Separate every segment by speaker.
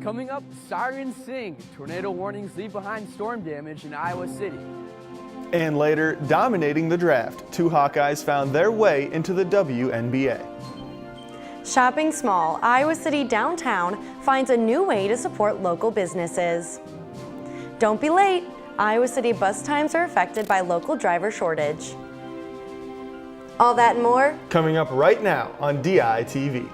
Speaker 1: Coming up, sirens sing. Tornado warnings leave behind storm damage in Iowa City.
Speaker 2: And later, dominating the draft, 2 Hawkeyes found their way into the WNBA.
Speaker 3: Shopping small, Iowa City downtown finds a new way to support local businesses. Don't be late. Iowa City bus times are affected by local driver shortage. All that and more
Speaker 2: Coming up right now on DITV.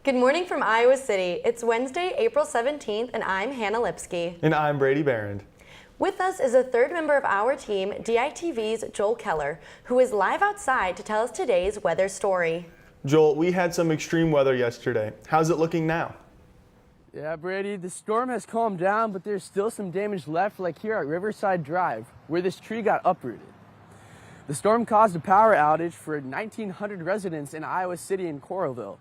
Speaker 3: Good morning from Iowa City. It's Wednesday, April 17th, and I'm Hannah Lipsky.
Speaker 2: And I'm Brady Barrand.
Speaker 3: With us is a third member of our team, DITV's Joel Keller, who is live outside to tell us today's weather story.
Speaker 2: Joel, we had some extreme weather yesterday. How's it looking now?
Speaker 1: Yeah, Brady, the storm has calmed down, but there's still some damage left, like here at Riverside Drive, where this tree got uprooted. The storm caused a power outage for 1,900 residents in Iowa City and Coralville,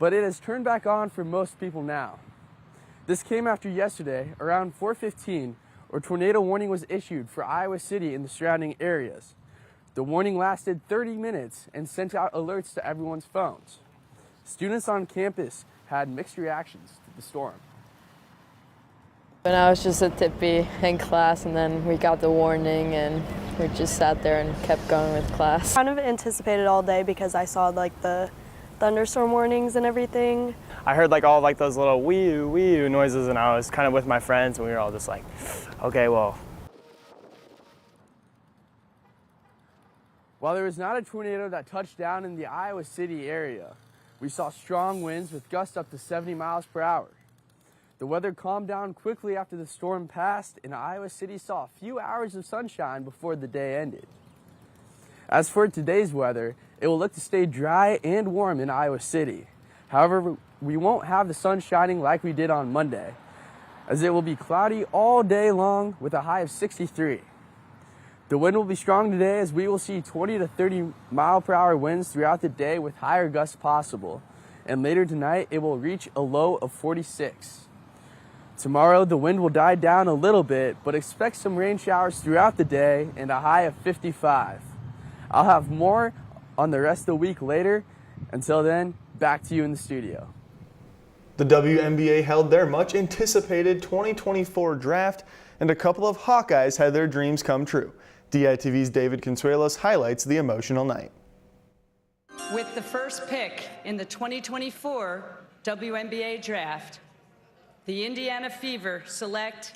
Speaker 1: but it has turned back on for most people now. This came after yesterday, around 4:15, a tornado warning was issued for Iowa City and the surrounding areas. The warning lasted 30 minutes and sent out alerts to everyone's phones. Students on campus had mixed reactions to the storm.
Speaker 4: And I was just a tippy in class, and then we got the warning, and we just sat there and kept going with class.
Speaker 5: Kind of anticipated all day because I saw like the thunderstorm warnings and everything.
Speaker 6: I heard like all like those little wee-oo noises, and I was kind of with my friends, and we were all just like, okay, well.
Speaker 1: While there was not a tornado that touched down in the Iowa City area, we saw strong winds with gusts up to 70 miles per hour. The weather calmed down quickly after the storm passed, and Iowa City saw a few hours of sunshine before the day ended. As for today's weather, it will look to stay dry and warm in Iowa City. However, we won't have the sun shining like we did on Monday, as it will be cloudy all day long with a high of 63. The wind will be strong today, as we will see 20 to 30 mile per hour winds throughout the day with higher gusts possible, and later tonight it will reach a low of 46. Tomorrow the wind will die down a little bit, but expect some rain showers throughout the day and a high of 55. I'll have more on the rest of the week later. Until then, back to you in the studio.
Speaker 2: The WNBA held their much anticipated 2024 draft, and a couple of Hawkeyes had their dreams come true. DITV's David Consuelos highlights the emotional night.
Speaker 7: With the first pick in the 2024 WNBA draft, the Indiana Fever select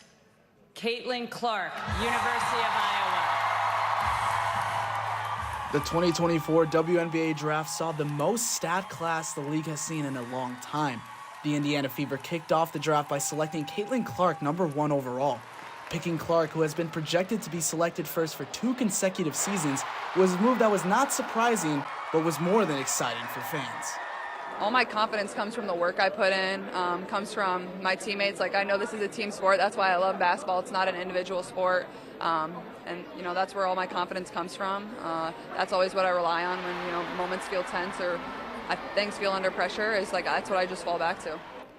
Speaker 7: Caitlin Clark, University of Iowa.
Speaker 8: The 2024 WNBA draft saw the most stat class the league has seen in a long time. The Indiana Fever kicked off the draft by selecting Caitlin Clark, #1 overall. Picking Clark, who has been projected to be selected first for 2 consecutive seasons, was a move that was not surprising, but was more than exciting for fans.
Speaker 9: All my confidence comes from the work I put in, comes from my teammates. Like, I know this is a team sport. That's why I love basketball. It's not an individual sport. And, you know, that's where all my confidence comes from. That's always what I rely on when, you know, moments feel tense or things feel under pressure. It's like, that's what I just fall back to.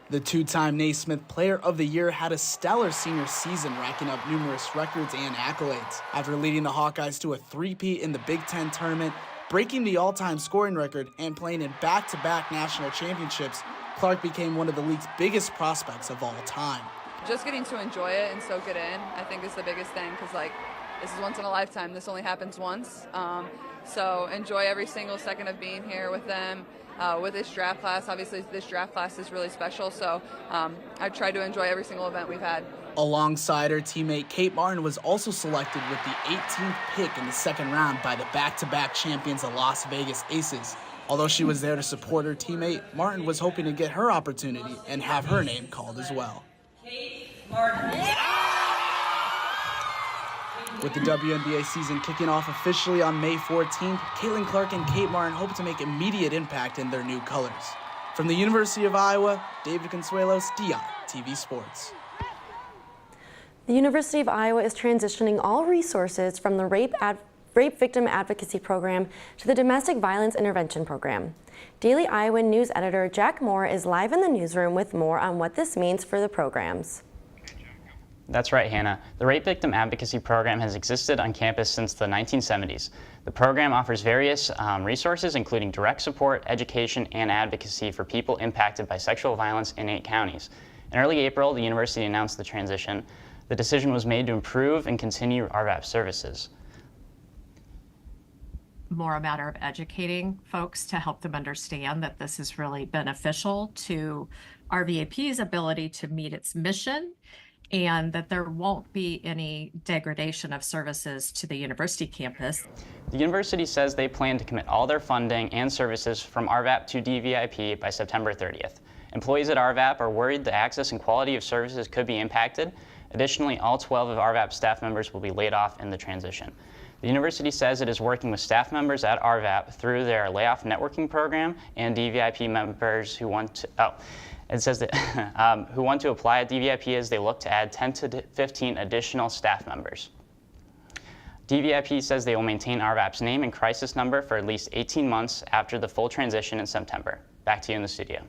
Speaker 8: The 2-time Naismith Player of the Year had a stellar senior season, racking up numerous records and accolades. After leading the Hawkeyes to a 3-peat in the Big Ten tournament, breaking the all-time scoring record, and playing in back-to-back national championships, Clark became one of the league's biggest prospects of all time.
Speaker 9: Just getting to enjoy it and soak it in, I think, is the biggest thing, because, like, this is once in a lifetime. This only happens once. So enjoy every single second of being here with them. With this draft class, obviously this draft class is really special, so I've tried to enjoy every single event we've had.
Speaker 8: Alongside her teammate, Kate Martin was also selected with the 18th pick in the second round by the back-to-back champions, the Las Vegas Aces. Although she was there to support her teammate, Martin was hoping to get her opportunity and have her name called as well.
Speaker 7: Kate Martin.
Speaker 8: With the WNBA season kicking off officially on May 14th, Caitlin Clark and Kate Martin hope to make immediate impact in their new colors. From the University of Iowa, David Consuelos, DITV Sports.
Speaker 3: The University of Iowa is transitioning all resources from the Rape Victim Advocacy Program to the Domestic Violence Intervention Program. Daily Iowa News editor Jack Moore is live in the newsroom with more on what this means for the programs.
Speaker 10: That's right, Hannah. The Rape Victim Advocacy Program has existed on campus since the 1970s. The program offers various resources, including direct support, education, and advocacy for people impacted by sexual violence in 8 counties. In early April, the university announced the transition. The decision was made to improve and continue RVAP services.
Speaker 11: More a matter of educating folks to help them understand that this is really beneficial to RVAP's ability to meet its mission, and that there won't be any degradation of services to the university campus.
Speaker 10: The university says they plan to commit all their funding and services from RVAP to DVIP by September 30th. Employees at RVAP are worried the access and quality of services could be impacted. Additionally, all 12 of RVAP staff members will be laid off in the transition. The university says it is working with staff members at RVAP through their layoff networking program and DVIP members who want to, it says that who want to apply at DVIP as they look to add 10 to 15 additional staff members. DVIP says they will maintain RVAP's name and crisis number for at least 18 months after the full transition in September. Back to you in the studio.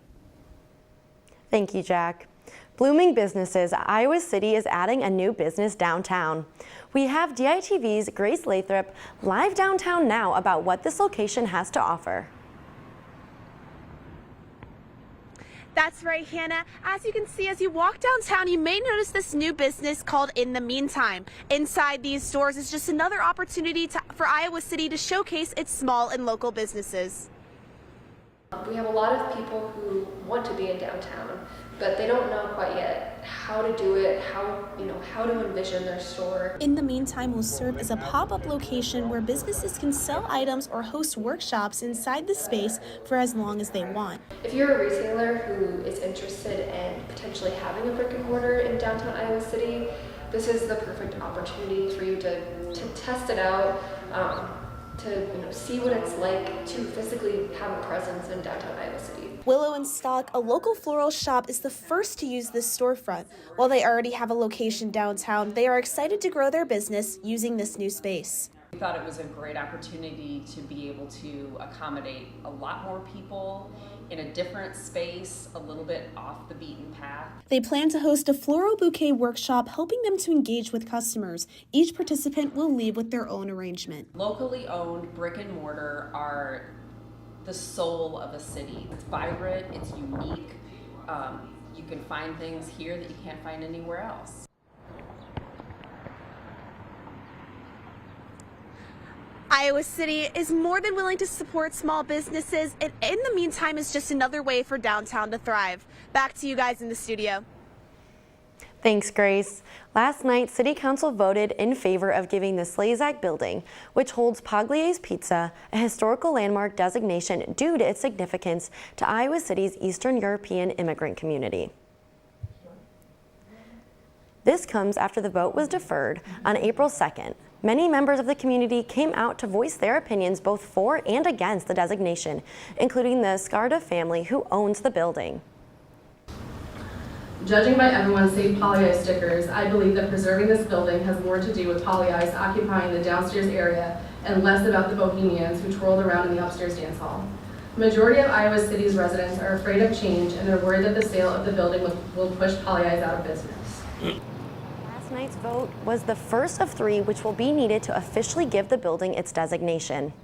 Speaker 3: Thank you, Jack. Blooming businesses, Iowa City is adding a new business downtown. We have DITV's Grace Lathrop live downtown now about what this location has to offer.
Speaker 12: That's right, Hannah. As you can see, as you walk downtown, you may notice this new business called In the Meantime. Inside these stores is just another opportunity for Iowa City to showcase its small and local businesses.
Speaker 13: We have a lot of people who want to be in downtown, but they don't know quite yet how to do it, how to envision their store.
Speaker 12: In the Meantime will serve as a pop-up location where businesses can sell items or host workshops inside the space for as long as they want.
Speaker 13: If you're a retailer who is interested in potentially having a brick and mortar in downtown Iowa City, this is the perfect opportunity for you to test it out, to see what it's like to physically have a presence in downtown Iowa City.
Speaker 12: Willow and Stock, a local floral shop, is the first to use this storefront. While they already have a location downtown, they are excited to grow their business using this new space.
Speaker 14: We thought it was a great opportunity to be able to accommodate a lot more people in a different space, a little bit off the beaten path.
Speaker 12: They plan to host a floral bouquet workshop, helping them to engage with customers. Each participant will leave with their own arrangement.
Speaker 14: Locally owned brick and mortar are the soul of a city. It's vibrant, it's unique. You can find things here that you can't find anywhere else.
Speaker 12: Iowa City is more than willing to support small businesses, and In the Meantime is just another way for downtown to thrive. Back to you guys in the studio.
Speaker 3: Thanks, Grace. Last night, City Council voted in favor of giving the Slazak building, which holds Paglier's Pizza, a historical landmark designation due to its significance to Iowa City's Eastern European immigrant community. This comes after the vote was deferred on April 2nd. Many members of the community came out to voice their opinions both for and against the designation, including the Skarda family who owns the building.
Speaker 15: Judging by everyone's Save Polyi stickers, I believe that preserving this building has more to do with Polyi's occupying the downstairs area and less about the bohemians who twirled around in the upstairs dance hall. The majority of Iowa City's residents are afraid of change, and they're worried that the sale of the building will push Polyi's out of business.
Speaker 3: Last night's vote was the first of 3 which will be needed to officially give the building its designation.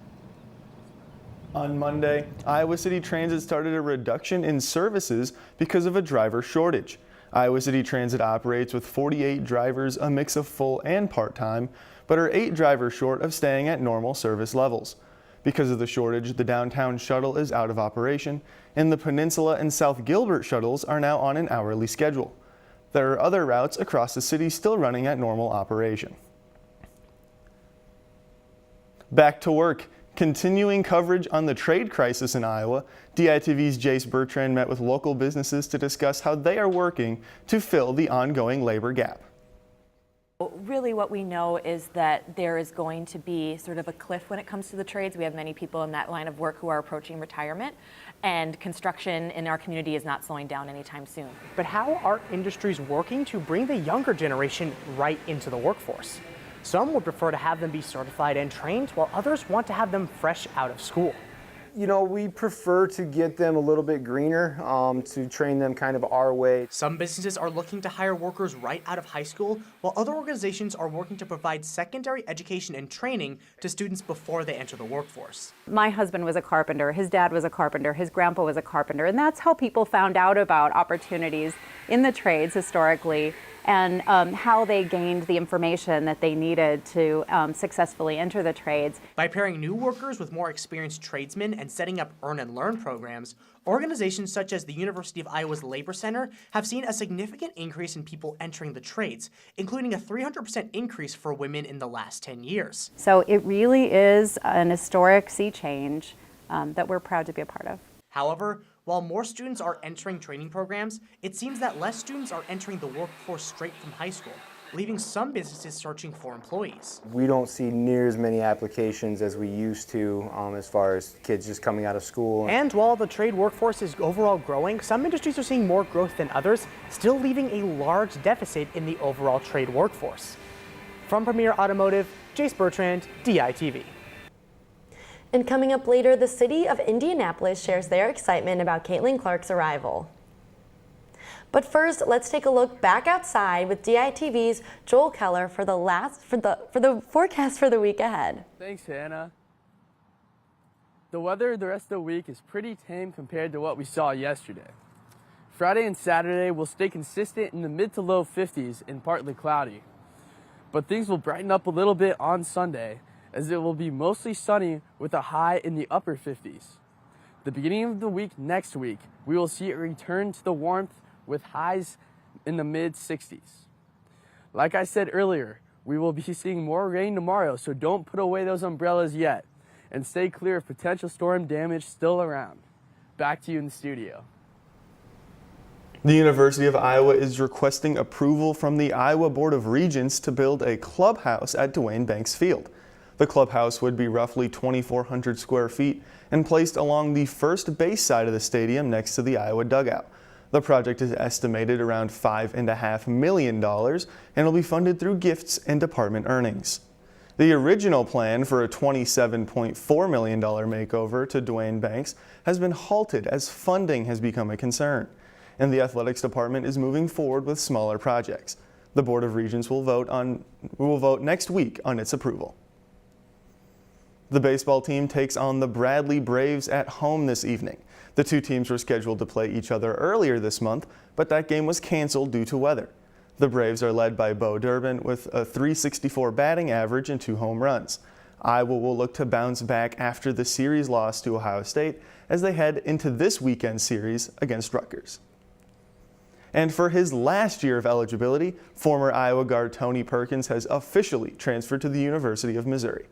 Speaker 2: On Monday, Iowa City Transit started a reduction in services because of a driver shortage. Iowa City Transit operates with 48 drivers, a mix of full and part-time, but are 8 drivers short of staying at normal service levels. Because of the shortage, the downtown shuttle is out of operation, and the Peninsula and South Gilbert shuttles are now on an hourly schedule. There are other routes across the city still running at normal operation. Back to work. Continuing coverage on the trade crisis in Iowa, DITV's Jace Bertrand met with local businesses to discuss how they are working to fill the ongoing labor gap.
Speaker 16: Really what we know is that there is going to be sort of a cliff when it comes to the trades. We have many people in that line of work who are approaching retirement, and construction in our community is not slowing down anytime soon.
Speaker 17: But how are industries working to bring the younger generation right into the workforce? Some would prefer to have them be certified and trained, while others want to have them fresh out of school.
Speaker 18: You know, we prefer to get them a little bit greener, to train them kind of our way.
Speaker 17: Some businesses are looking to hire workers right out of high school, while other organizations are working to provide secondary education and training to students before they enter the workforce.
Speaker 19: My husband was a carpenter, his dad was a carpenter, his grandpa was a carpenter, and that's how people found out about opportunities in the trades historically, and how they gained the information that they needed to successfully enter the trades.
Speaker 17: By pairing new workers with more experienced tradesmen and setting up earn and learn programs, organizations such as the University of Iowa's Labor Center have seen a significant increase in people entering the trades, including a 300% increase for women in the last 10 years.
Speaker 19: So it really is an historic sea change that we're proud to be a part of.
Speaker 17: However, while more students are entering training programs, it seems that less students are entering the workforce straight from high school, leaving some businesses searching for employees.
Speaker 18: We don't see near as many applications as we used to as far as kids just coming out of school.
Speaker 17: And while the trade workforce is overall growing, some industries are seeing more growth than others, still leaving a large deficit in the overall trade workforce. From Premier Automotive, Jace Bertrand, DITV.
Speaker 3: And coming up later, the city of Indianapolis shares their excitement about Caitlin Clark's arrival. But first, let's take a look back outside with DITV's Joel Keller for the forecast for the week ahead.
Speaker 1: Thanks, Hannah. The weather the rest of the week is pretty tame compared to what we saw yesterday. Friday and Saturday will stay consistent in the mid to low 50s and partly cloudy. But things will brighten up a little bit on Sunday, as it will be mostly sunny with a high in the upper 50s. The beginning of the week next week, we will see a return to the warmth with highs in the mid 60s. Like I said earlier, we will be seeing more rain tomorrow, so don't put away those umbrellas yet and stay clear of potential storm damage still around. Back to you in the studio.
Speaker 2: The University of Iowa is requesting approval from the Iowa Board of Regents to build a clubhouse at Duane Banks Field. The clubhouse would be roughly 2,400 square feet and placed along the first base side of the stadium next to the Iowa dugout. The project is estimated around $5.5 million and will be funded through gifts and department earnings. The original plan for a $27.4 million makeover to Duane Banks has been halted as funding has become a concern, and the athletics department is moving forward with smaller projects. The Board of Regents will vote next week on its approval. The baseball team takes on the Bradley Braves at home this evening. The two teams were scheduled to play each other earlier this month, but that game was canceled due to weather. The Braves are led by Bo Durbin with a .364 batting average and 2 home runs. Iowa will look to bounce back after the series loss to Ohio State as they head into this weekend's series against Rutgers. And for his last year of eligibility, former Iowa guard Tony Perkins has officially transferred to the University of Missouri.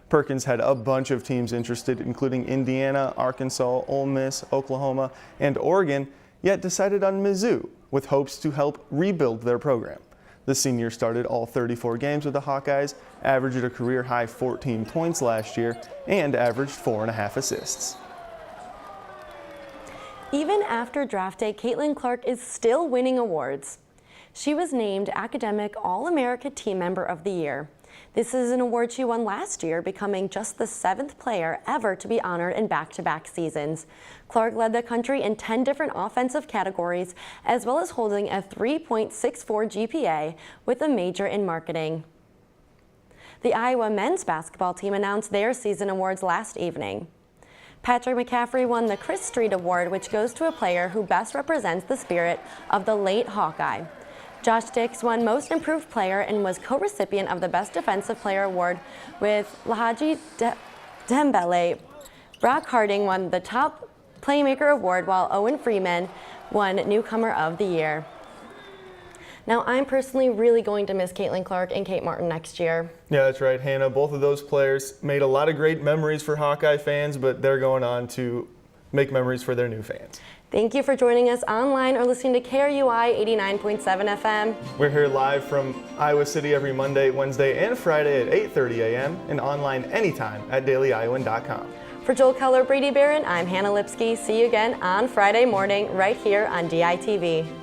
Speaker 2: Perkins had a bunch of teams interested, including Indiana, Arkansas, Ole Miss, Oklahoma, and Oregon, yet decided on Mizzou with hopes to help rebuild their program. The senior started all 34 games with the Hawkeyes, averaged a career-high 14 points last year, and averaged 4.5 assists.
Speaker 3: Even after draft day, Caitlin Clark is still winning awards. She was named Academic All-America Team Member of the Year. This is an award she won last year, becoming just the 7th player ever to be honored in back-to-back seasons. Clark led the country in 10 different offensive categories, as well as holding a 3.64 GPA with a major in marketing. The Iowa men's basketball team announced their season awards last evening. Patrick McCaffrey won the Chris Street Award, which goes to a player who best represents the spirit of the late Hawkeye. Josh Dix won Most Improved Player and was co-recipient of the Best Defensive Player Award with Lahaji Dembele. Brock Harding won the Top Playmaker Award, while Owen Freeman won Newcomer of the Year. Now, I'm personally really going to miss Caitlin Clark and Kate Martin next year.
Speaker 2: Yeah, that's right, Hannah. Both of those players made a lot of great memories for Hawkeye fans, but they're going on to make memories for their new fans.
Speaker 3: Thank you for joining us online or listening to KRUI 89.7 FM.
Speaker 2: We're here live from Iowa City every Monday, Wednesday, and Friday at 8:30 a.m. and online anytime at dailyiowan.com.
Speaker 3: For Joel Keller, Brady Barron, I'm Hannah Lipsky. See you again on Friday morning right here on DITV.